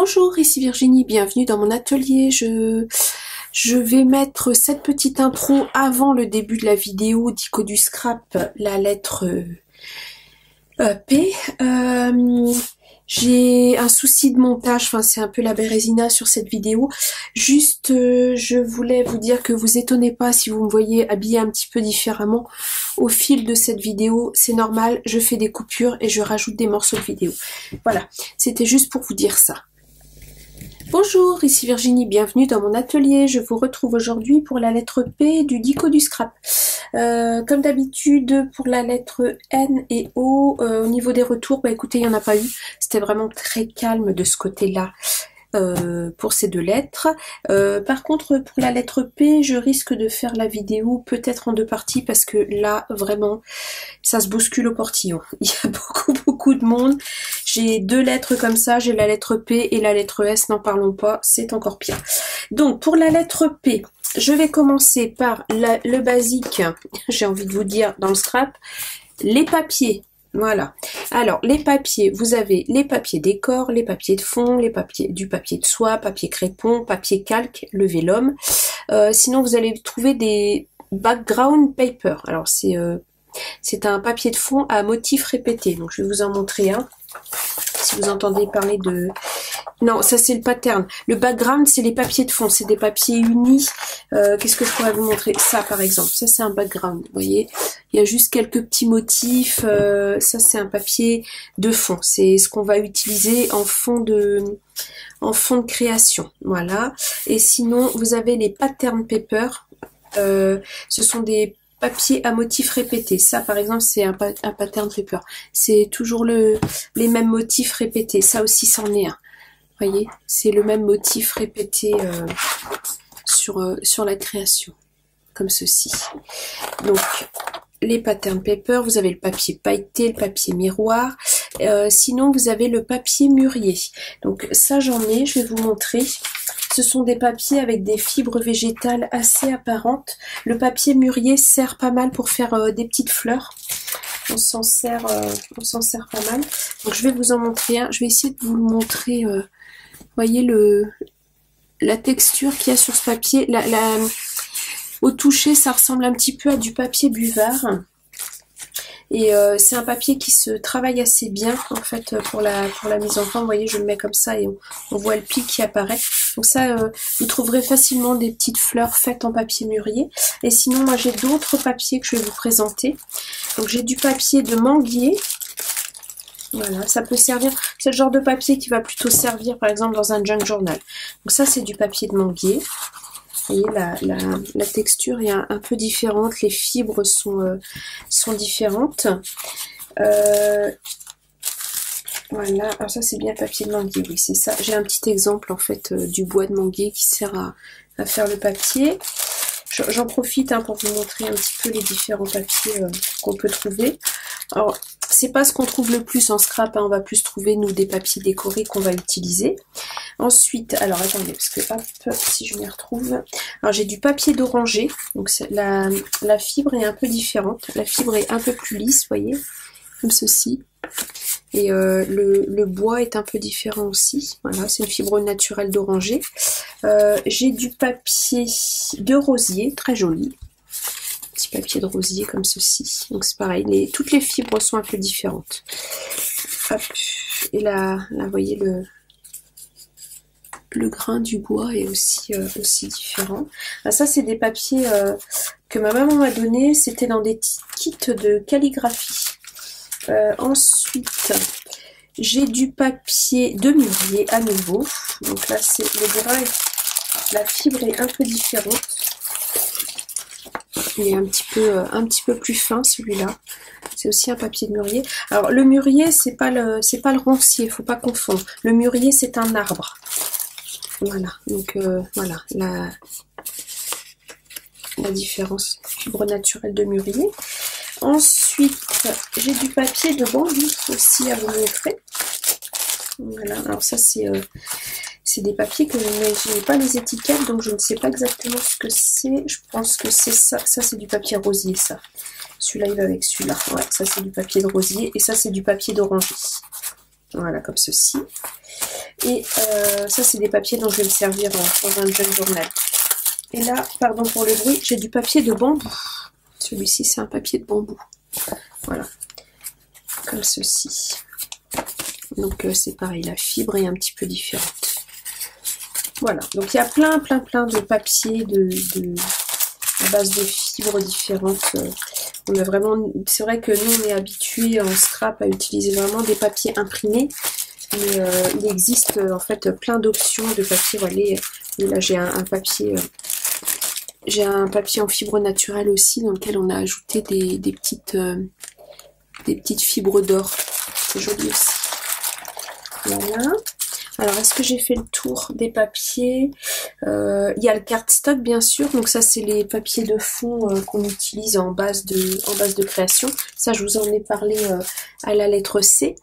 Bonjour, ici Virginie, bienvenue dans mon atelier. Je vais mettre cette petite intro avant le début de la vidéo d'Ico du Scrap, la lettre P. J'ai un souci de montage, enfin c'est un peu la bérésina sur cette vidéo. Juste, je voulais vous dire que vous étonnez pas si vous me voyez habillée un petit peu différemment au fil de cette vidéo. C'est normal, je fais des coupures et je rajoute des morceaux de vidéo. Voilà, c'était juste pour vous dire ça. Bonjour, ici Virginie, bienvenue dans mon atelier. Je vous retrouve aujourd'hui pour la lettre P du Dico du Scrap. Comme d'habitude, pour la lettre N et O, au niveau des retours, bah écoutez, il n'y en a pas eu. C'était vraiment très calme de ce côté-là. Pour ces deux lettres. Par contre, pour la lettre P, je risque de faire la vidéo peut-être en deux parties parce que là, vraiment, ça se bouscule au portillon. Il y a beaucoup de monde. J'ai deux lettres comme ça, j'ai la lettre P et la lettre S, n'en parlons pas, c'est encore pire. Donc, pour la lettre P, je vais commencer par le basique, j'ai envie de vous dire, dans le scrap, les papiers. Voilà. Alors, les papiers, vous avez les papiers décor, les papiers de fond, du papier de soie, papier crépon, papier calque, le vélum. Sinon, vous allez trouver des background paper. Alors, c'est un papier de fond à motifs répétés. Donc, je vais vous en montrer un. Si vous entendez parler de... Non, ça c'est le pattern. Le background, c'est les papiers de fond. C'est des papiers unis. Qu'est-ce que je pourrais vous montrer? Ça, par exemple. Ça, c'est un background. Vous voyez, il y a juste quelques petits motifs. Ça, c'est un papier de fond. C'est ce qu'on va utiliser en fond de création. Voilà. Et sinon, vous avez les pattern paper. Ce sont des papier à motifs répétés. Ça, par exemple, c'est un pattern paper. C'est toujours les mêmes motifs répétés. Ça aussi, c'en est un. Vous voyez, c'est le même motif répété sur la création, comme ceci. Donc, les pattern paper, vous avez le papier pailleté, le papier miroir. Sinon, vous avez le papier mûrier. Donc, ça, j'en ai. Je vais vous montrer. Ce sont des papiers avec des fibres végétales assez apparentes. Le papier mûrier sert pas mal pour faire des petites fleurs. On s'en sert pas mal. Donc je vais vous en montrer un. Je vais essayer de vous le montrer. Voyez la texture qu'il y a sur ce papier. Au toucher, ça ressemble un petit peu à du papier buvard. Et c'est un papier qui se travaille assez bien en fait pour la mise en forme. Vous voyez, je le mets comme ça et on voit le pli qui apparaît. Donc ça, vous trouverez facilement des petites fleurs faites en papier mûrier. Et sinon, moi j'ai d'autres papiers que je vais vous présenter. Donc j'ai du papier de manguier. Voilà, ça peut servir. C'est le genre de papier qui va plutôt servir par exemple dans un junk journal. Donc ça, c'est du papier de manguier. Vous voyez, la texture est un peu différente, les fibres sont différentes. Voilà, alors ça c'est bien papier de manguier, oui c'est ça. J'ai un petit exemple en fait du bois de manguier qui sert à faire le papier. J'en profite pour vous montrer un petit peu les différents papiers qu'on peut trouver. Alors, c'est pas ce qu'on trouve le plus en scrap, on va plus trouver nous des papiers décorés qu'on va utiliser. Ensuite, alors attendez, parce que hop, si je m'y retrouve. Alors j'ai du papier d'oranger, donc la fibre est un peu différente. La fibre est un peu plus lisse, vous voyez, comme ceci. Et le bois est un peu différent aussi. Voilà, c'est une fibre naturelle d'oranger. J'ai du papier de rosier, très joli. Petit papier de rosier comme ceci. Donc c'est pareil, toutes les fibres sont un peu différentes. Hop. Et là, vous voyez le grain du bois est aussi différent. Alors ça, c'est des papiers que ma maman m'a donné. C'était dans des kits de calligraphie. Ensuite, j'ai du papier de mûrier à nouveau. Donc là, c'est le grain, la fibre est un peu différente. Il est un petit peu plus fin celui-là. C'est aussi un papier de mûrier. Alors le mûrier, c'est pas le roncier, faut pas confondre. Le mûrier, c'est un arbre. Voilà. Donc voilà la différence. Fibre naturelle de mûrier. Ensuite, j'ai du papier de bambou aussi à vous montrer. Voilà, alors ça c'est des papiers que je n'ai pas les étiquettes, donc je ne sais pas exactement ce que c'est. Je pense que c'est ça. Ça c'est du papier rosier, ça. Celui-là il va avec celui-là. Ouais, ça c'est du papier de rosier et ça c'est du papier d'oranger. Voilà, comme ceci. Et ça c'est des papiers dont je vais me servir dans un junk journal. Et là, pardon pour le bruit, j'ai du papier de bambou. Celui-ci c'est un papier de bambou. Voilà, comme ceci. Donc c'est pareil, la fibre est un petit peu différente. Voilà, donc il y a plein de papiers à base de fibres différentes. On a vraiment, c'est vrai que nous on est habitués en scrap à utiliser vraiment des papiers imprimés, mais il existe en fait plein d'options de papier. Voilà, là j'ai un papier, en fibre naturelle aussi, dans lequel on a ajouté des petites fibres d'or. C'est joli aussi. Voilà. Alors, est-ce que j'ai fait le tour des papiers? Il y a le cardstock, bien sûr. Donc ça, c'est les papiers de fond qu'on utilise en base de création. Ça, je vous en ai parlé à la lettre C.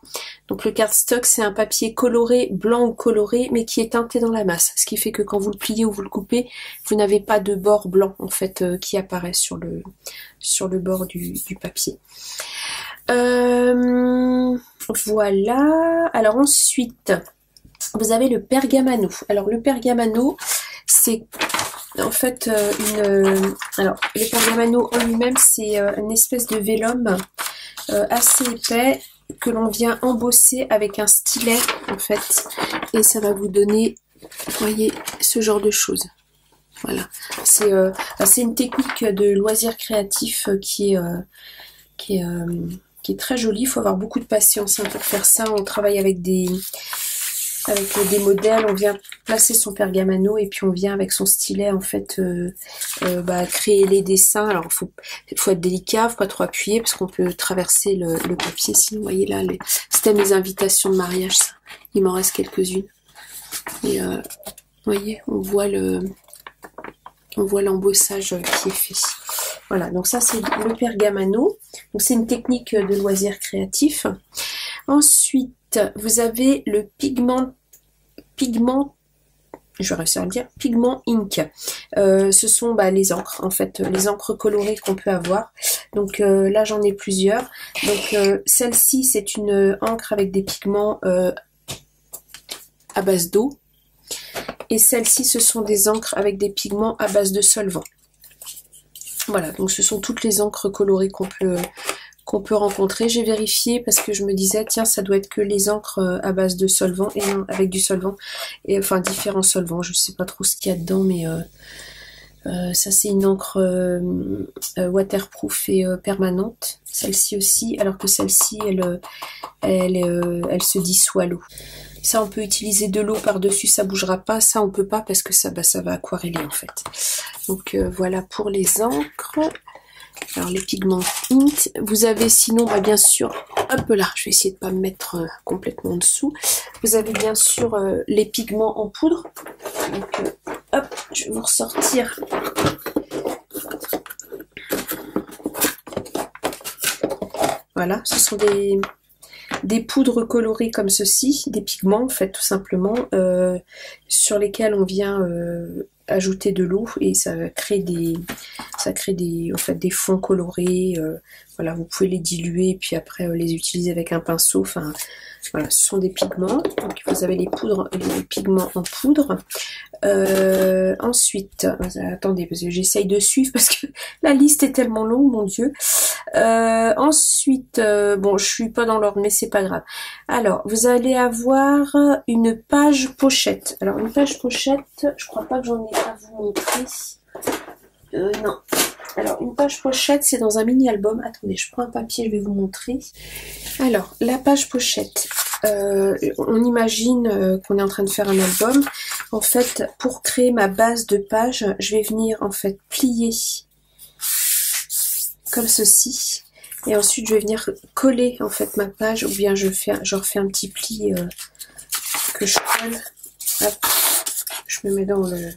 Donc le cardstock, c'est un papier coloré, blanc ou coloré, mais qui est teinté dans la masse. Ce qui fait que quand vous le pliez ou vous le coupez, vous n'avez pas de bord blanc, en fait, qui apparaît sur le bord du papier. Voilà. Alors ensuite, vous avez le pergamano. Alors le pergamano, c'est en fait alors le pergamano en lui-même, c'est une espèce de vélum assez épais que l'on vient embosser avec un stylet en fait, et ça va vous donner, vous voyez, ce genre de choses. Voilà, c'est une technique de loisir créatif qui est très jolie. Il faut avoir beaucoup de patience pour faire ça. On travaille avec des modèles, on vient placer son pergamano et puis on vient avec son stylet en fait créer les dessins. Alors il faut être délicat, faut pas trop appuyer parce qu'on peut traverser le papier. Sinon, vous voyez là, c'était mes invitations de mariage, ça. Il m'en reste quelques-unes. Et vous voyez, on voit l'embossage qui est fait. Voilà, donc ça c'est le pergamano. Donc c'est une technique de loisir créatif. Ensuite, vous avez le pigment, je vais réussir à le dire, pigment ink. Ce sont les encres, en fait, les encres colorées qu'on peut avoir. Donc là j'en ai plusieurs. Donc celle-ci c'est une encre avec des pigments à base d'eau. Et celle-ci, ce sont des encres avec des pigments à base de solvant. Voilà, donc ce sont toutes les encres colorées qu'on peut rencontrer. J'ai vérifié parce que je me disais, tiens, ça doit être que les encres à base de solvant, et non, avec du solvant, et enfin différents solvants. Je sais pas trop ce qu'il y a dedans, mais ça c'est une encre waterproof et permanente. Celle-ci aussi, alors que celle-ci, elle se dissout à l'eau. Ça, on peut utiliser de l'eau par-dessus, ça bougera pas. Ça, on peut pas parce que ça va aquareller en fait. Donc voilà pour les encres. Alors les pigments ink. Vous avez sinon, bien sûr, hop là, je vais essayer de pas me mettre complètement en dessous. Vous avez bien sûr les pigments en poudre. Donc hop, je vais vous ressortir. Voilà, ce sont des poudres colorées comme ceci, des pigments en fait tout simplement, sur lesquels on vient ajouter de l'eau et ça crée des fonds colorés. Voilà, vous pouvez les diluer et puis après les utiliser avec un pinceau. Enfin voilà, ce sont des pigments. Donc vous avez les pigments en poudre. Ensuite, attendez, parce que j'essaye de suivre parce que la liste est tellement longue, mon Dieu. Ensuite, bon, je suis pas dans l'ordre, mais c'est pas grave. Alors, vous allez avoir une page pochette. Alors, une page pochette, je crois pas que j'en ai à vous montrer. Non. Alors, une page pochette, c'est dans un mini-album. Attendez, je prends un papier, je vais vous montrer. Alors, la page pochette. On imagine qu'on est en train de faire un album. En fait, pour créer ma base de page, je vais venir en fait plier comme ceci. Et ensuite, je vais venir coller en fait ma page, ou bien je refais un petit pli que je colle. Hop, je me mets dans le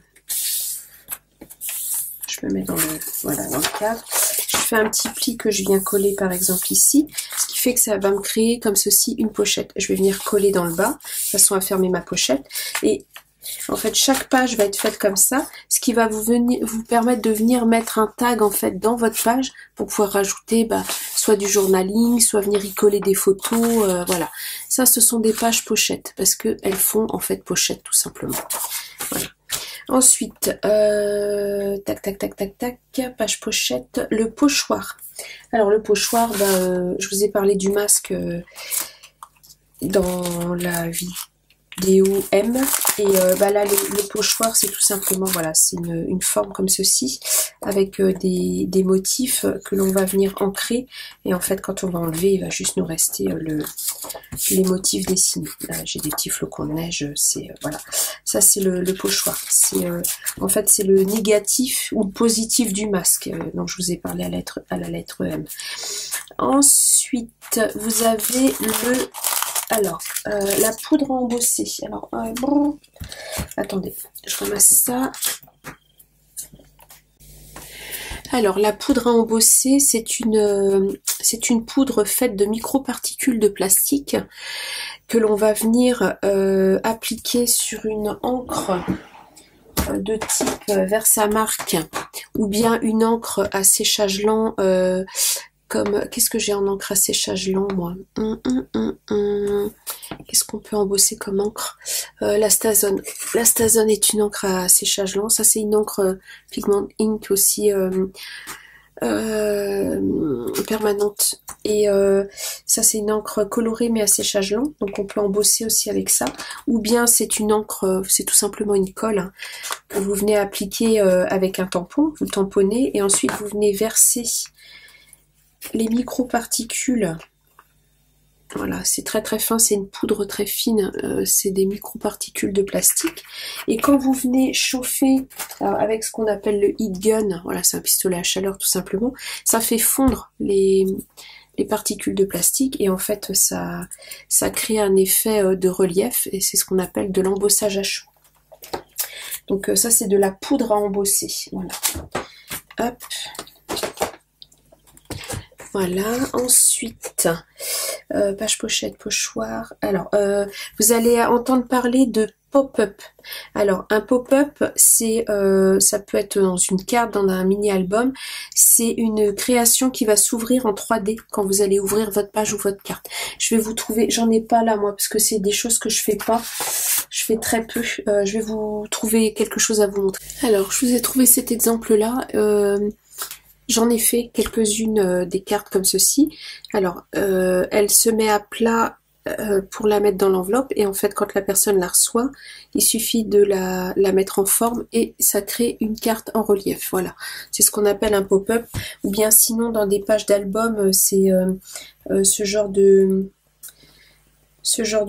voilà, dans le cadre. Je fais un petit pli que je viens coller par exemple ici, ce qui fait que ça va me créer comme ceci une pochette. Je vais venir coller dans le bas, de façon à fermer ma pochette. Et En fait, chaque page va être faite comme ça, ce qui va vous permettre de venir mettre un tag en fait dans votre page pour pouvoir rajouter soit du journaling, soit venir y coller des photos, voilà. Ça, ce sont des pages pochettes parce que elles font en fait pochette tout simplement. Voilà. Ensuite, tac, tac, tac, tac, tac, page pochette, le pochoir. Alors le pochoir, je vous ai parlé du masque dans la vidéo M, et là le pochoir c'est tout simplement, voilà, c'est une forme comme ceci, avec des motifs que l'on va venir ancrer, et en fait quand on va enlever, il va juste nous rester les motifs dessinés. Là j'ai des petits flocons de neige, c'est voilà, ça c'est le pochoir, c'est en fait c'est le négatif ou le positif du masque, dont je vous ai parlé à la lettre M. Ensuite vous avez la poudre à embosser. Alors, attendez, je ramasse ça. Alors, la poudre à embosser, c'est une poudre faite de microparticules de plastique que l'on va venir appliquer sur une encre de type Versamark, ou bien une encre à séchage lent, qu'est-ce que j'ai en encre à séchage lent, moi? Qu'est-ce qu'on peut embosser comme encre? La Stazone. La Stazone est une encre à séchage lent. Ça, c'est une encre Pigment Ink aussi permanente. Et ça, c'est une encre colorée mais à séchage lent. Donc, on peut embosser aussi avec ça. Ou bien, c'est une encre, c'est tout simplement une colle, hein, que vous venez appliquer avec un tampon. Vous le tamponnez et ensuite, vous venez verser les microparticules. Voilà, c'est très très fin, c'est une poudre très fine, c'est des microparticules de plastique. Et quand vous venez chauffer avec ce qu'on appelle le heat gun, voilà, c'est un pistolet à chaleur tout simplement, ça fait fondre les particules de plastique, et en fait ça crée un effet de relief, et c'est ce qu'on appelle de l'embossage à chaud. Donc ça c'est de la poudre à embosser. Voilà. Hop. Voilà, ensuite, page pochette, pochoir. Alors, vous allez entendre parler de pop-up. Alors, un pop-up, c'est, ça peut être dans une carte, dans un mini-album. C'est une création qui va s'ouvrir en 3D quand vous allez ouvrir votre page ou votre carte. Je vais vous trouver, j'en ai pas là moi, parce que c'est des choses que je fais pas. Je fais très peu. Je vais vous trouver quelque chose à vous montrer. Alors, je vous ai trouvé cet exemple-là. J'en ai fait quelques-unes des cartes comme ceci. Alors, elle se met à plat pour la mettre dans l'enveloppe, et en fait quand la personne la reçoit, il suffit de la mettre en forme et ça crée une carte en relief. Voilà, c'est ce qu'on appelle un pop-up. Ou bien sinon dans des pages d'album, c'est ce genre de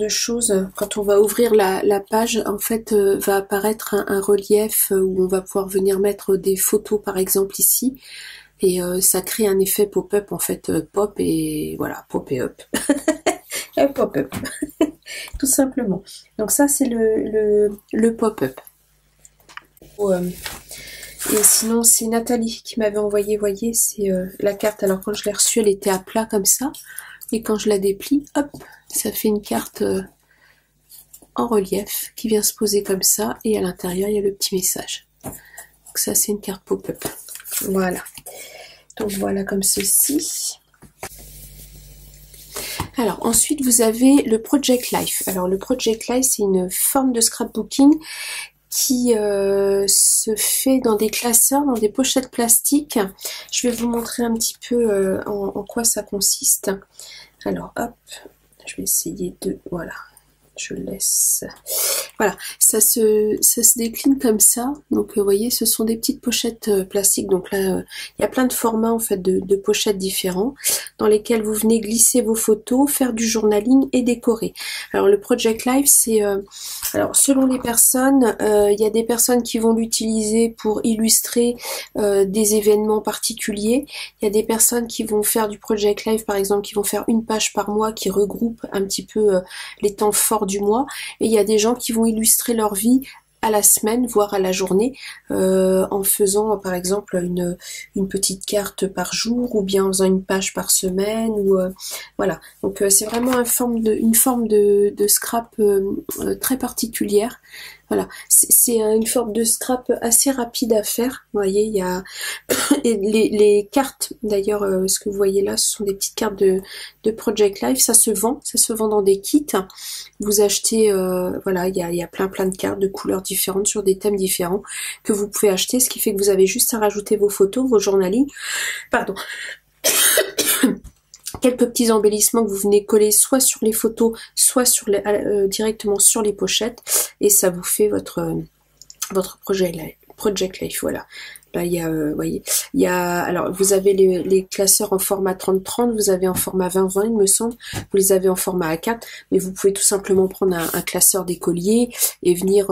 choses. Quand on va ouvrir la page, en fait va apparaître un relief où on va pouvoir venir mettre des photos par exemple ici. Et ça crée un effet pop-up, en fait, pop et voilà, pop et up. Un pop-up, tout simplement. Donc ça, c'est le pop-up. Et sinon, c'est Nathalie qui m'avait envoyé, voyez, c'est la carte. Alors quand je l'ai reçue, elle était à plat comme ça. Et quand je la déplie, hop, ça fait une carte en relief qui vient se poser comme ça. Et à l'intérieur, il y a le petit message. Donc ça, c'est une carte pop-up. Voilà. Donc voilà comme ceci. Alors ensuite vous avez le Project Life. Alors le Project Life, c'est une forme de scrapbooking qui se fait dans des classeurs, dans des pochettes plastiques. Je vais vous montrer un petit peu en quoi ça consiste. Alors hop, je vais essayer de... Voilà, je laisse... Voilà, ça se décline comme ça. Donc vous voyez, ce sont des petites pochettes plastiques. Donc là, il y a plein de formats en fait de pochettes différents dans lesquels vous venez glisser vos photos, faire du journaling et décorer. Alors le Project Life, c'est alors selon les personnes, il y a des personnes qui vont l'utiliser pour illustrer des événements particuliers. Il y a des personnes qui vont faire du Project Life, par exemple, qui vont faire une page par mois qui regroupe un petit peu les temps forts du mois. Et il y a des gens qui vont illustrer leur vie à la semaine, voire à la journée, en faisant par exemple une petite carte par jour, ou bien en faisant une page par semaine, ou voilà. Donc c'est vraiment une forme de scrap très particulière, Voilà, c'est une forme de scrap assez rapide à faire. Vous voyez, il y a et les cartes, d'ailleurs, ce que vous voyez là, ce sont des petites cartes de Project Life. Ça se vend dans des kits. Vous achetez, voilà, il y a plein de cartes de couleurs différentes sur des thèmes différents que vous pouvez acheter, ce qui fait que vous avez juste à rajouter vos photos, vos journaling, pardon, quelques petits embellissements que vous venez coller soit sur les photos, soit sur directement sur les pochettes, et ça vous fait votre Project Life, voilà. Là, il y a, voyez, il y a, alors, vous avez les classeurs en format 30-30, vous avez en format 20-20, il me semble, vous les avez en format A4, mais vous pouvez tout simplement prendre un classeur d'écolier et venir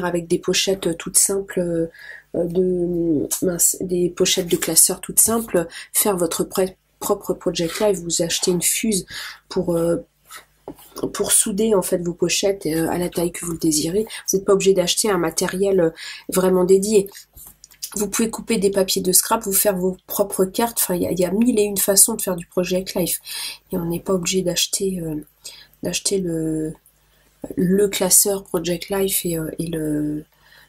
avec des pochettes toutes simples, des pochettes de classeurs toutes simples, faire votre propre Project Life. Vous achetez une fuse pour souder en fait vos pochettes à la taille que vous le désirez. Vous n'êtes pas obligé d'acheter un matériel vraiment dédié. Vous pouvez couper des papiers de scrap, vous faire vos propres cartes. Enfin, il y a mille et une façons de faire du Project Life. Et on n'est pas obligé d'acheter le classeur Project Life et le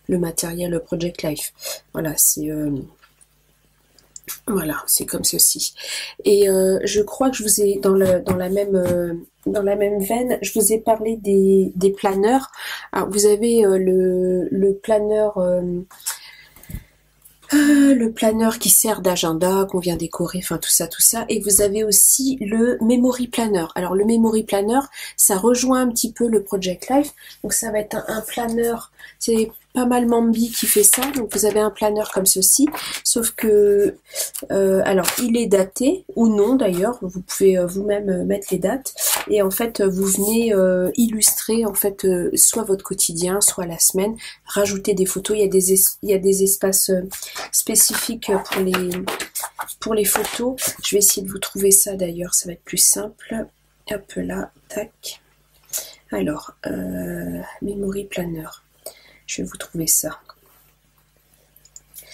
matériel Project Life. Voilà, c'est comme ceci. Et je crois que je vous ai dans la même veine, je vous ai parlé des planeurs. Alors vous avez le planeur qui sert d'agenda, qu'on vient décorer, enfin tout ça, et vous avez aussi le memory planner. Alors le memory planner, ça rejoint un petit peu le Project Life, donc ça va être un planeur, c'est pas mal Mambi qui fait ça, donc vous avez un planeur comme ceci, sauf que, alors il est daté, ou non d'ailleurs, vous pouvez vous-même mettre les dates, et en fait vous venez illustrer en fait soit votre quotidien, soit la semaine, rajouter des photos, il y a des espaces spécifiques pour les photos. Je vais essayer de vous trouver ça d'ailleurs, ça va être plus simple. Hop là, tac. Alors, Memory Planner. Je vais vous trouver ça.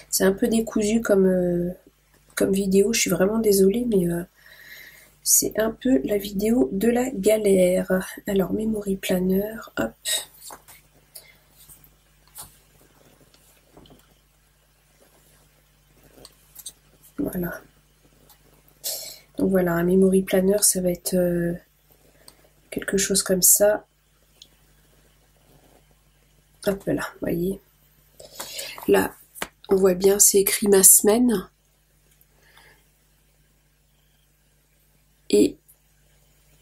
C'est un peu décousu comme vidéo, je suis vraiment désolée, mais c'est un peu la vidéo de la galère. Alors, Memory Planner, hop. Voilà. Donc voilà, un memory planner, ça va être quelque chose comme ça. Hop là, voyez. Là, on voit bien, c'est écrit ma semaine. Et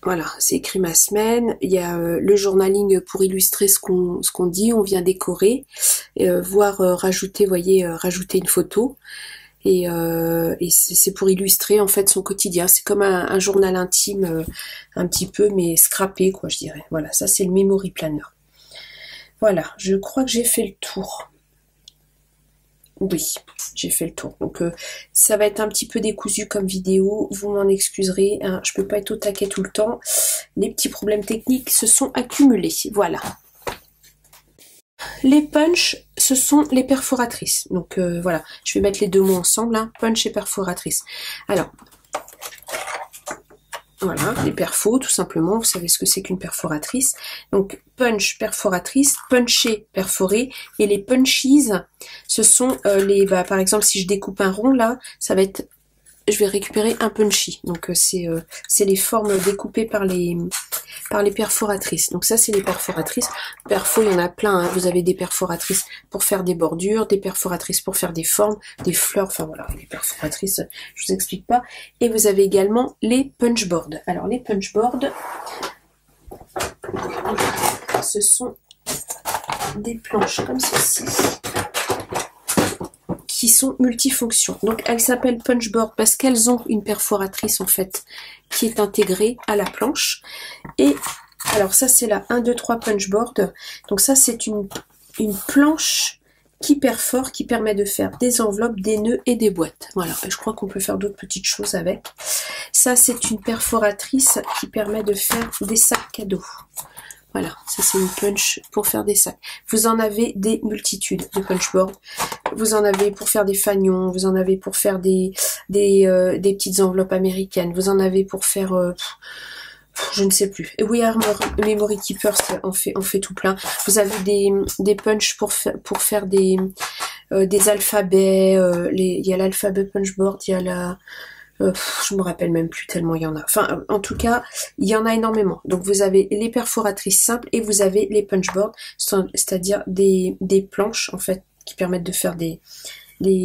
voilà, c'est écrit ma semaine. Il y a le journaling pour illustrer ce qu'on dit. On vient décorer, voire rajouter, voyez, rajouter une photo. Et c'est pour illustrer en fait son quotidien. C'est comme un journal intime, un petit peu, mais scrappé, quoi, je dirais. Voilà, ça c'est le memory planner. Voilà, je crois que j'ai fait le tour. Oui, j'ai fait le tour. Donc ça va être un petit peu décousu comme vidéo, vous m'en excuserez, hein, je peux pas être au taquet tout le temps. Les petits problèmes techniques se sont accumulés, voilà. Les punch, ce sont les perforatrices. Donc voilà, je vais mettre les deux mots ensemble, hein, punch et perforatrice. Alors, voilà, les perfos, tout simplement, vous savez ce que c'est qu'une perforatrice. Donc, punch, perforatrice, puncher, perforer, et les punchies, ce sont par exemple, si je découpe un rond, là, ça va être, je vais récupérer un punchy. Donc, c'est les formes découpées par les perforatrices. Donc ça, c'est les perforatrices. Perfo, il y en a plein, hein. Vous avez des perforatrices pour faire des bordures, des perforatrices pour faire des formes, des fleurs, enfin voilà, les perforatrices, je vous explique pas. Et vous avez également les punchboards. Alors les punchboards, ce sont des planches comme ceci, qui sont multifonctions. Donc elles s'appellent punchboard parce qu'elles ont une perforatrice en fait qui est intégrée à la planche. Et alors ça c'est la 1, 2, 3 punchboard. Donc ça c'est une planche qui perfore, qui permet de faire des enveloppes, des nœuds et des boîtes. Voilà, je crois qu'on peut faire d'autres petites choses avec. Ça c'est une perforatrice qui permet de faire des sacs cadeaux. Voilà, ça c'est une punch pour faire des sacs. Vous en avez des multitudes de punchboards. Vous en avez pour faire des fanions, vous en avez pour faire des petites enveloppes américaines, vous en avez pour faire je ne sais plus. We Are Memory Keepers, on fait tout plein. Vous avez des punch pour faire des alphabets. Il y a l'alphabet punch board, il y a la... je me rappelle même plus tellement il y en a. Enfin, en tout cas, il y en a énormément. Donc vous avez les perforatrices simples et vous avez les punch boards, c'est-à-dire des planches en fait qui permettent de faire des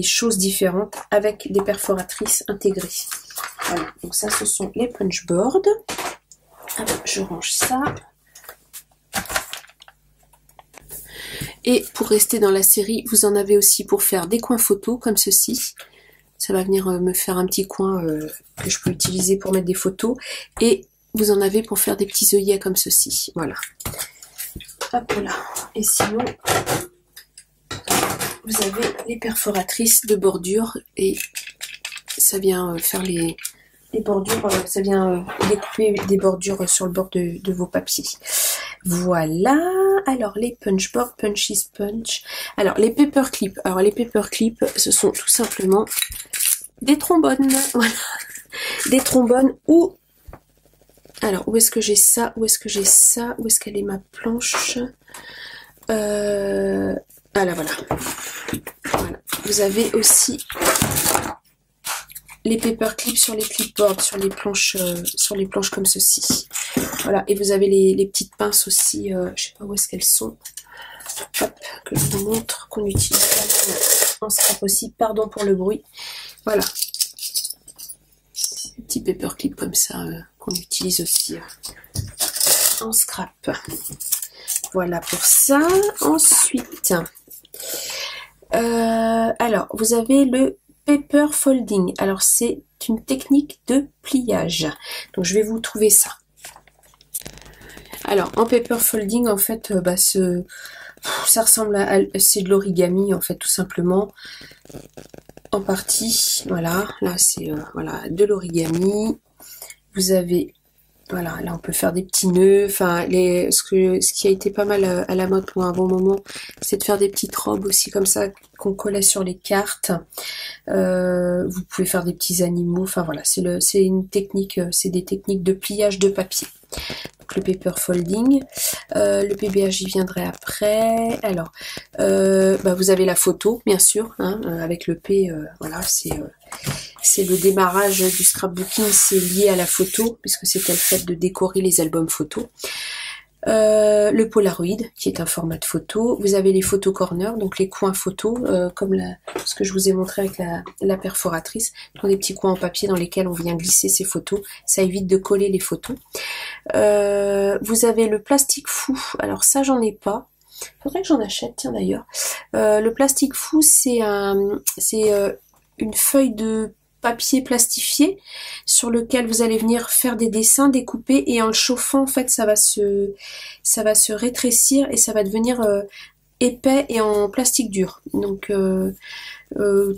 choses différentes avec des perforatrices intégrées. Voilà, donc ça ce sont les punch boards. Alors, je range ça. Et pour rester dans la série, vous en avez aussi pour faire des coins photos comme ceci. Ça va venir me faire un petit coin que je peux utiliser pour mettre des photos. Et vous en avez pour faire des petits œillets comme ceci. Voilà. Hop là. Et sinon, vous avez les perforatrices de bordure. Et ça vient faire les bordures. Ça vient découper des bordures sur le bord de vos papiers. Voilà. Alors, les punch board, punchies punch. Alors, les paper clips. Alors, les paper clips, ce sont tout simplement des trombones. Voilà. Des trombones ou... Alors, où est-ce que j'ai ça? Où est-ce que j'ai ça? Où est-ce qu'elle est ma planche? Ah là, voilà. Voilà. Vous avez aussi les paper clips sur les clipboards, sur les planches comme ceci. Voilà, et vous avez les petites pinces aussi, je sais pas où est-ce qu'elles sont. Hop, que je vous montre, qu'on utilise en scrap aussi. Pardon pour le bruit. Voilà. Des petits paper clips comme ça qu'on utilise aussi en scrap. Voilà pour ça. Ensuite, alors, vous avez le paper folding. Alors, c'est une technique de pliage. Donc, je vais vous trouver ça. Alors, en paper folding, en fait, ça ressemble à... C'est de l'origami, en fait, tout simplement. En partie, voilà. Là, c'est voilà, de l'origami. Vous avez... Voilà, là on peut faire des petits nœuds, enfin ce qui a été pas mal à la mode pour un bon moment, c'est de faire des petites robes aussi comme ça qu'on collait sur les cartes. Vous pouvez faire des petits animaux, enfin voilà, c'est une technique, c'est des techniques de pliage de papier. Donc le paper folding, le PBH j'y viendrai après. Alors, vous avez la photo bien sûr, hein, avec le P, voilà, c'est le démarrage du scrapbooking, c'est lié à la photo, puisque c'était le fait de décorer les albums photos. Le Polaroid, qui est un format de photo. Vous avez les photo corners, donc les coins photos, comme ce que je vous ai montré avec la perforatrice. Donc des petits coins en papier dans lesquels on vient glisser ces photos. Ça évite de coller les photos. Vous avez le plastique fou. Alors ça, j'en ai pas. Faudrait que j'en achète, tiens d'ailleurs. Le plastique fou, c'est une feuille de papier plastifié sur lequel vous allez venir faire des dessins, découper, et en le chauffant en fait ça va se rétrécir et ça va devenir épais et en plastique dur. Donc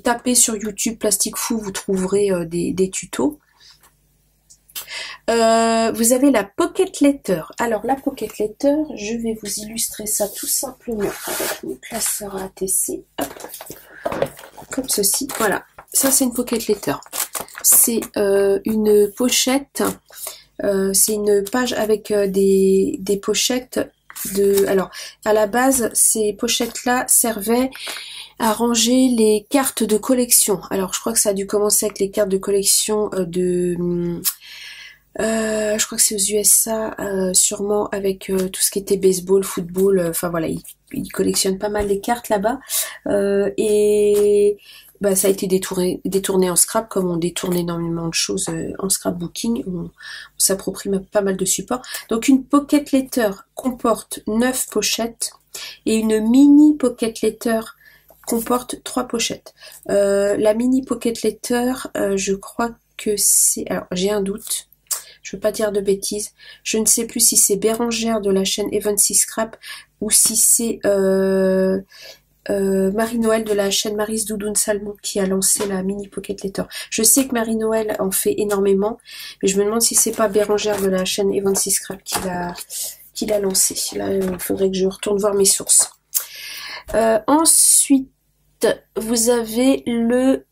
tapez sur YouTube plastique fou, vous trouverez des tutos. Vous avez la pocket letter. Alors la pocket letter, je vais vous illustrer ça tout simplement avec une classeur ATC. Hop. Comme ceci, voilà. Ça c'est une pocket letter. C'est une pochette. C'est une page avec des pochettes de. Alors à la base, ces pochettes-là servaient à ranger les cartes de collection. Alors je crois que ça a dû commencer avec les cartes de collection je crois que c'est aux USA, sûrement avec tout ce qui était baseball, football, enfin voilà, ils collectionnent pas mal les cartes là-bas. Et ça a été détourné en scrap, comme on détourne énormément de choses en scrapbooking, on s'approprie pas mal de supports. Donc une pocket letter comporte 9 pochettes et une mini pocket letter comporte 3 pochettes. La mini pocket letter, je crois que c'est... Alors j'ai un doute. Je veux pas dire de bêtises. Je ne sais plus si c'est Bérangère de la chaîne Evansy Scrap ou si c'est Marie-Noël de la chaîne Mary's Doudoune Salmon qui a lancé la mini pocket letter. Je sais que Marie-Noël en fait énormément, mais je me demande si c'est pas Bérangère de la chaîne Evansy Scrap qui l'a lancé. Là, il faudrait que je retourne voir mes sources. Ensuite, vous avez le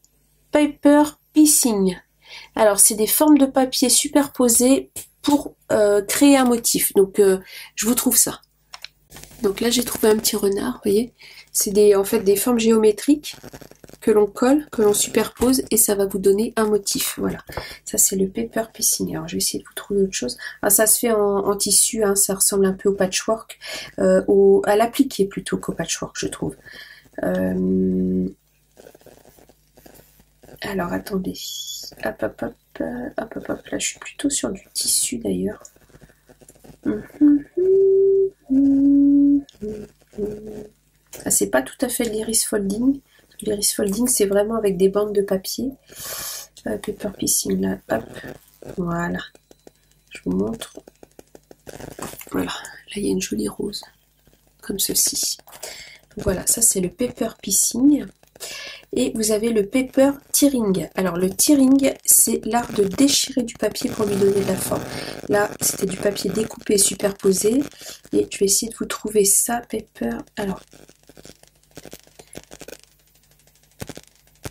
paper piecing. Alors, c'est des formes de papier superposées pour créer un motif. Donc je vous trouve ça. Donc là j'ai trouvé un petit renard, vous voyez. C'est en fait des formes géométriques que l'on colle, que l'on superpose et ça va vous donner un motif. Voilà, ça c'est le paper piecing. Alors je vais essayer de vous trouver autre chose. Alors, ça se fait en tissu, hein, ça ressemble un peu au patchwork, à l'appliqué plutôt qu'au patchwork, je trouve. Alors attendez, hop hop hop, hop hop hop, là je suis plutôt sur du tissu d'ailleurs. Ah, c'est pas tout à fait l'iris folding. L'iris folding c'est vraiment avec des bandes de papier. Paper piecing là, hop, voilà. Je vous montre. Voilà, là il y a une jolie rose, comme ceci. Voilà, ça c'est le paper piecing. Et vous avez le paper tearing. Alors le tearing, c'est l'art de déchirer du papier pour lui donner de la forme. Là, c'était du papier découpé et superposé. Et je vais essayer de vous trouver ça, paper. Alors,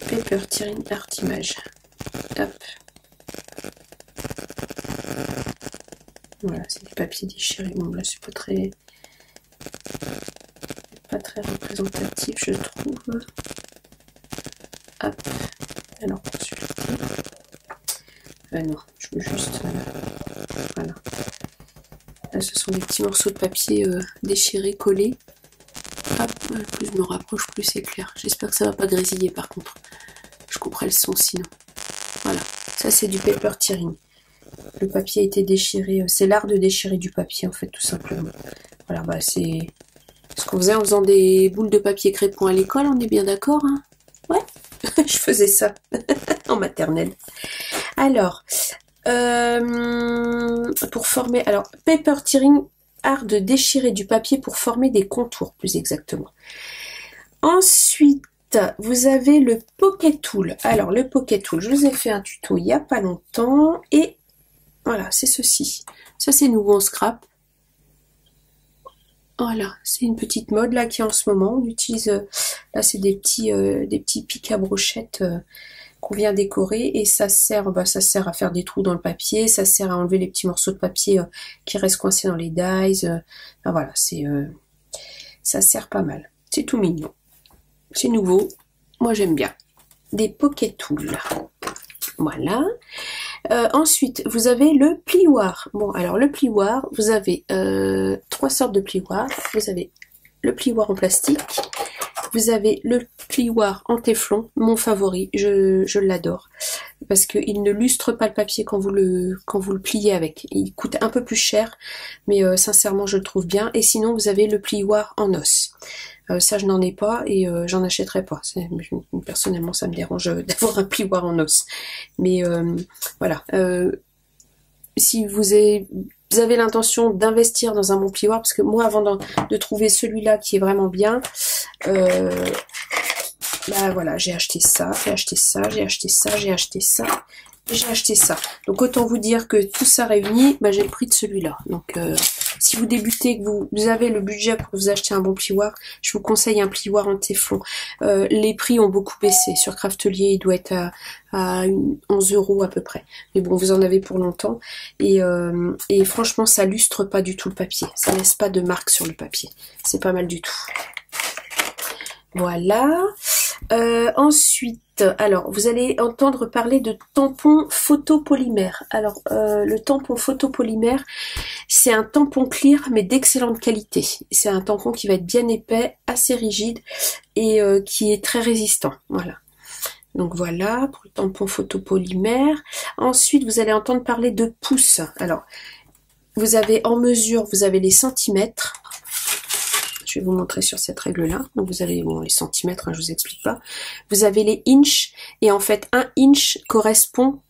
paper tearing art image. Hop. Voilà, c'est du papier déchiré. Bon, là, c'est pas très représentatif, je trouve. Hop. Alors, consulter. Non, je veux juste... voilà. Là, ce sont des petits morceaux de papier déchirés, collés. Hop, plus je me rapproche, plus c'est clair. J'espère que ça va pas grésiller par contre. Je couperai le son sinon. Voilà, ça c'est du paper tearing. Le papier a été déchiré. C'est l'art de déchirer du papier en fait, tout simplement. Voilà, bah c'est ce qu'on faisait en faisant des boules de papier crépon à l'école, on est bien d'accord, hein? Ouais, je faisais ça en maternelle. Alors, pour former... Alors, paper tearing, art de déchirer du papier pour former des contours, plus exactement. Ensuite, vous avez le Pocket Tool. Alors, le Pocket Tool, je vous ai fait un tuto il n'y a pas longtemps. Et voilà, c'est ceci. Ça, c'est nouveau en scrap. Voilà, c'est une petite mode là qui est en ce moment. On utilise, là, c'est des petits pics à brochettes qu'on vient décorer. Et ça sert à faire des trous dans le papier. Ça sert à enlever les petits morceaux de papier qui restent coincés dans les dies. Enfin, voilà, ça sert pas mal. C'est tout mignon. C'est nouveau, moi j'aime bien. Des Pocket Tools. Voilà. Ensuite, vous avez le plioir. Bon, alors le plioir, vous avez 3 sortes de plioirs. Vous avez le plioir en plastique. Vous avez le plioir en téflon, mon favori. Je l'adore. Parce qu'il ne lustre pas le papier quand vous le pliez avec. Il coûte un peu plus cher, mais sincèrement je le trouve bien. Et sinon, vous avez le plioir en os. Ça je n'en ai pas et j'en achèterai pas. Personnellement ça me dérange d'avoir un plioir en os. Mais voilà. Si vous avez l'intention d'investir dans un bon plioir, parce que moi avant de trouver celui-là qui est vraiment bien, bah voilà, j'ai acheté ça, j'ai acheté ça, j'ai acheté ça, j'ai acheté ça. J'ai acheté ça. Donc autant vous dire que tout ça réuni, bah, j'ai le prix de celui-là. Donc si vous débutez, que vous avez le budget pour vous acheter un bon plioir, je vous conseille un plioir en téflon. Les prix ont beaucoup baissé. Sur Craftelier, il doit être à 11 € à peu près. Mais bon, vous en avez pour longtemps. Et franchement, ça lustre pas du tout le papier. Ça laisse pas de marque sur le papier. C'est pas mal du tout. Voilà. Ensuite, alors vous allez entendre parler de tampon photopolymère. Alors le tampon photopolymère, c'est un tampon clear mais d'excellente qualité. C'est un tampon qui va être bien épais, assez rigide et qui est très résistant. Voilà. Donc voilà pour le tampon photopolymère. Ensuite, vous allez entendre parler de pouces. Alors, vous avez en mesure, vous avez les centimètres. Je vais vous montrer sur cette règle-là. Donc vous avez les centimètres, hein, je vous explique pas. Vous avez les inches, et en fait, 1 inch correspond,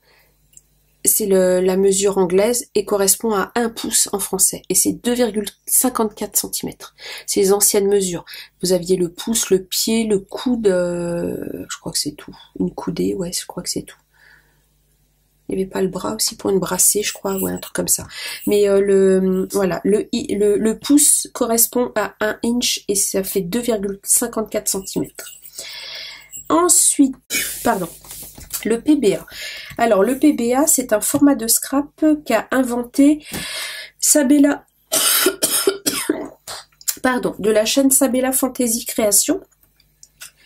c'est la mesure anglaise, et correspond à 1 pouce en français. Et c'est 2,54 cm. C'est les anciennes mesures. Vous aviez le pouce, le pied, le coude, je crois que c'est tout. Une coudée, ouais, je crois que c'est tout. Il n'y avait pas le bras aussi pour une brassée, je crois, ou un truc comme ça. Mais voilà, le pouce correspond à 1 inch et ça fait 2,54 cm. Ensuite, pardon, le PBA. Alors le PBA, c'est un format de scrap qu'a inventé Sabella, pardon, de la chaîne Sabella Fantasy Création,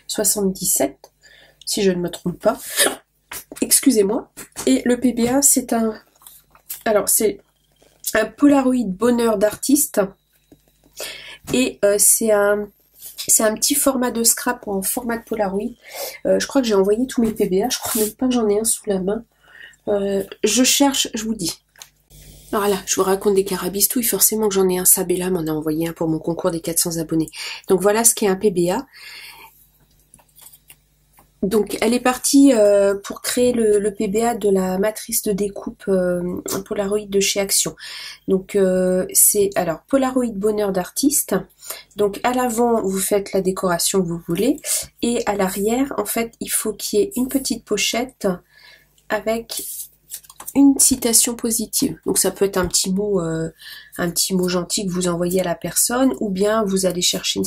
77, si je ne me trompe pas. Excusez-moi. Et le PBA, c'est un... Alors c'est un Polaroid bonheur d'artiste. Et c'est un petit format de scrap en format de Polaroid. Je crois que j'ai envoyé tous mes PBA. Je crois même pas que j'en ai un sous la main. Je cherche, je vous dis. Alors là, je vous raconte des carabistouilles. Forcément que j'en ai un. Sabella m'en a envoyé un pour mon concours des 400 abonnés. Donc voilà ce qu'est un PBA. Donc elle est partie pour créer le PBA de la matrice de découpe Polaroid de chez Action. Donc c'est alors Polaroid bonheur d'artiste. Donc à l'avant vous faites la décoration que vous voulez et à l'arrière en fait il faut qu'il y ait une petite pochette avec une citation positive. Donc ça peut être un petit mot gentil que vous envoyez à la personne, ou bien vous allez chercher une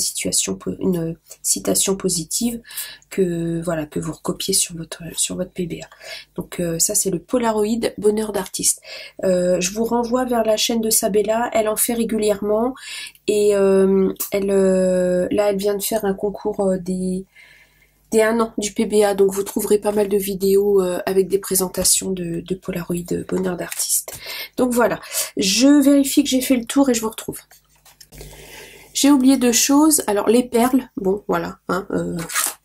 citation positive que voilà que vous recopiez sur votre PBA. Donc ça c'est le Polaroid bonheur d'artiste. Je vous renvoie vers la chaîne de Sabella, elle en fait régulièrement et là elle vient de faire un concours des 1 an du PBA, donc vous trouverez pas mal de vidéos avec des présentations de Polaroid bonheur d'artiste. Donc voilà, je vérifie que j'ai fait le tour et je vous retrouve. J'ai oublié 2 choses, alors les perles, bon voilà, hein,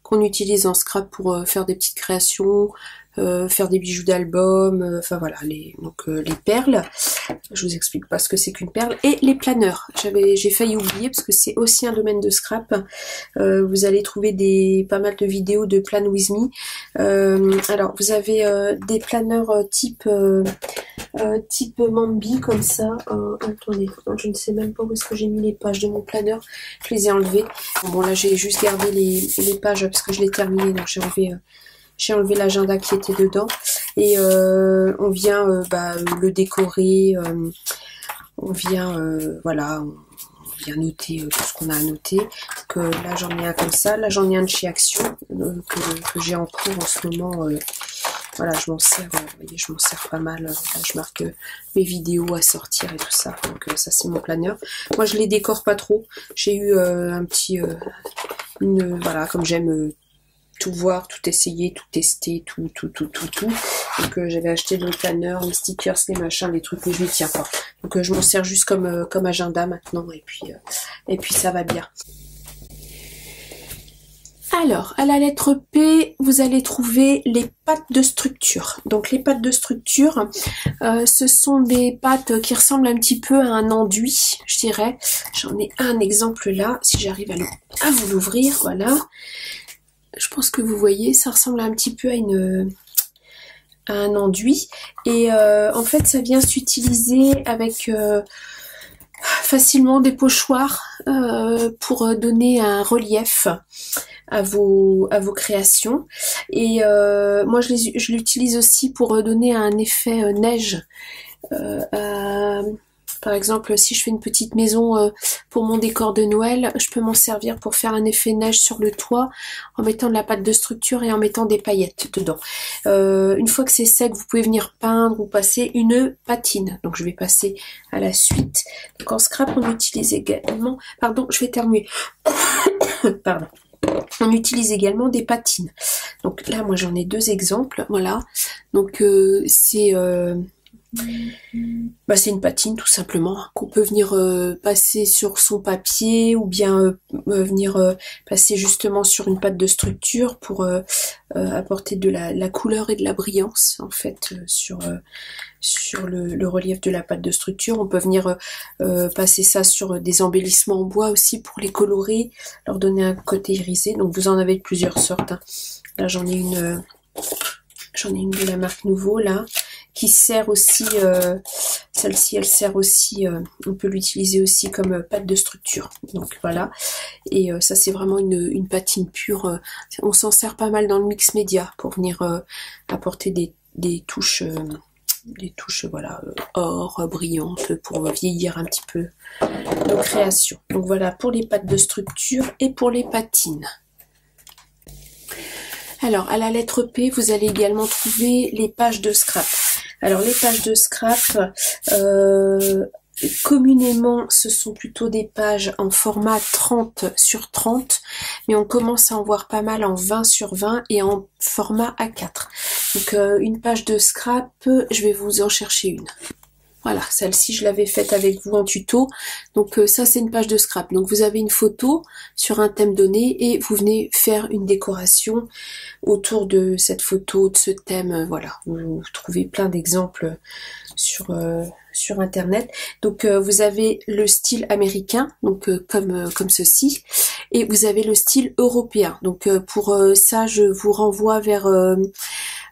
qu'on utilise en scrap pour faire des petites créations, faire des bijoux d'album, enfin voilà, les perles, je vous explique pas ce que c'est qu'une perle, et les planeurs, j'ai failli oublier parce que c'est aussi un domaine de scrap. Vous allez trouver pas mal de vidéos de Plan With Me. Alors vous avez des planeurs type Mambi comme ça. Attendez, je ne sais même pas où est-ce que j'ai mis les pages de mon planeur, je les ai enlevées. Bon là j'ai juste gardé les pages parce que je l'ai terminé, donc j'ai enlevé l'agenda qui était dedans et on vient le décorer, on vient voilà, on vient noter tout ce qu'on a à noter. Donc là j'en ai un comme ça, là j'en ai un de chez Action que j'ai en cours en ce moment. Voilà, je m'en sers, vous voyez, je m'en sers pas mal. Là, je marque mes vidéos à sortir et tout ça. Donc ça c'est mon planeur. Moi je les décore pas trop. J'ai eu un petit, voilà, comme j'aime tout voir, tout essayer, tout tester, tout. Donc j'avais acheté le planeur, les stickers, les machins, les trucs que je ne tiens pas. Donc je m'en sers juste comme agenda maintenant et puis ça va bien. Alors, à la lettre P, vous allez trouver les pattes de structure. Donc les pattes de structure, ce sont des pattes qui ressemblent un petit peu à un enduit, je dirais. J'en ai un exemple là, si j'arrive à vous l'ouvrir, voilà. Je pense que vous voyez, ça ressemble un petit peu à un enduit. Et en fait, ça vient s'utiliser avec facilement des pochoirs pour donner un relief à vos créations. Et moi je l'utilise aussi pour donner un effet neige. Par exemple, si je fais une petite maison pour mon décor de Noël, je peux m'en servir pour faire un effet neige sur le toit en mettant de la pâte de structure et en mettant des paillettes dedans. Une fois que c'est sec, vous pouvez venir peindre ou passer une patine. Donc je vais passer à la suite. Donc en scrap, on utilise également... Pardon, je vais éternuer. Pardon. On utilise également des patines. Donc là, moi j'en ai 2 exemples. Voilà. Donc c'est une patine tout simplement qu'on peut venir passer sur son papier ou bien venir passer justement sur une pâte de structure pour apporter de la couleur et de la brillance en fait sur le relief de la pâte de structure. On peut venir passer ça sur des embellissements en bois aussi pour les colorer, leur donner un côté irisé. Donc vous en avez de plusieurs sortes, hein. Là j'en ai une de la marque Nouveau là qui sert aussi, celle-ci elle sert aussi, on peut l'utiliser aussi comme pâte de structure. Donc voilà, et ça c'est vraiment une patine pure. On s'en sert pas mal dans le mix média pour venir apporter des touches voilà, or, brillantes pour vieillir un petit peu nos créations. Donc voilà pour les pâtes de structure et pour les patines. Alors, à la lettre P, vous allez également trouver les pages de scrap. Alors, les pages de scrap, communément, ce sont plutôt des pages en format 30 sur 30, mais on commence à en voir pas mal en 20 sur 20 et en format A4. Donc, une page de scrap, je vais vous en chercher une. Voilà, celle-ci je l'avais faite avec vous en tuto. Donc ça c'est une page de scrap. Donc vous avez une photo sur un thème donné et vous venez faire une décoration autour de cette photo, de ce thème. Voilà, vous trouvez plein d'exemples sur internet. Donc vous avez le style américain, donc comme ceci, et vous avez le style européen. Donc pour ça je vous renvoie vers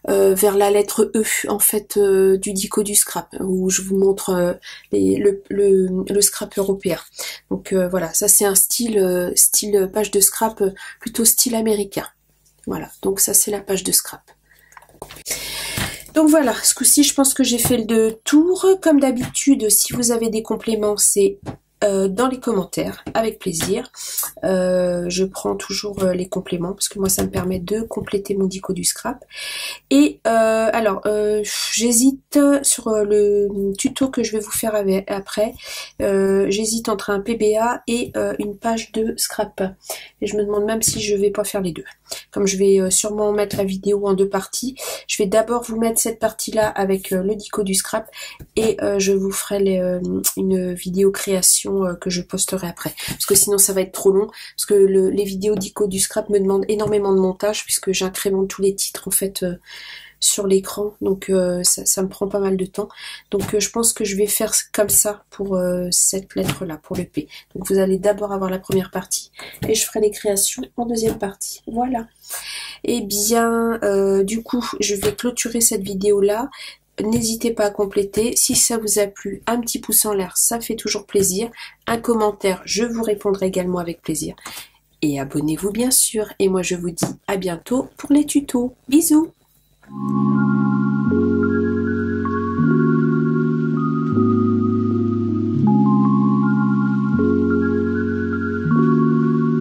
la lettre E en fait du dico du scrap, où je vous montre le scrap européen. Donc voilà, ça c'est un style page de scrap plutôt style américain. Voilà, donc ça c'est la page de scrap. Donc voilà, ce coup-ci je pense que j'ai fait le tour. Comme d'habitude, si vous avez des compléments, c'est dans les commentaires, avec plaisir. Je prends toujours les compléments parce que moi ça me permet de compléter mon dico du scrap. Et alors j'hésite sur le tuto que je vais vous faire après, j'hésite entre un PBA et une page de scrap, et je me demande même si je vais pas faire les deux. Comme je vais sûrement mettre la vidéo en deux parties, je vais d'abord vous mettre cette partie là avec le dico du scrap, et je vous ferai une vidéo création que je posterai après, parce que sinon ça va être trop long, parce que les vidéos dico du scrap me demandent énormément de montage, puisque j'incrémente tous les titres en fait sur l'écran, donc ça me prend pas mal de temps. Donc je pense que je vais faire comme ça pour cette lettre là, pour le P. Donc vous allez d'abord avoir la première partie et je ferai les créations en deuxième partie. Voilà. Et bien du coup je vais clôturer cette vidéo là. N'hésitez pas à compléter. Si ça vous a plu, un petit pouce en l'air, ça fait toujours plaisir. Un commentaire, je vous répondrai également avec plaisir. Et abonnez-vous bien sûr. Et moi je vous dis à bientôt pour les tutos. Bisous!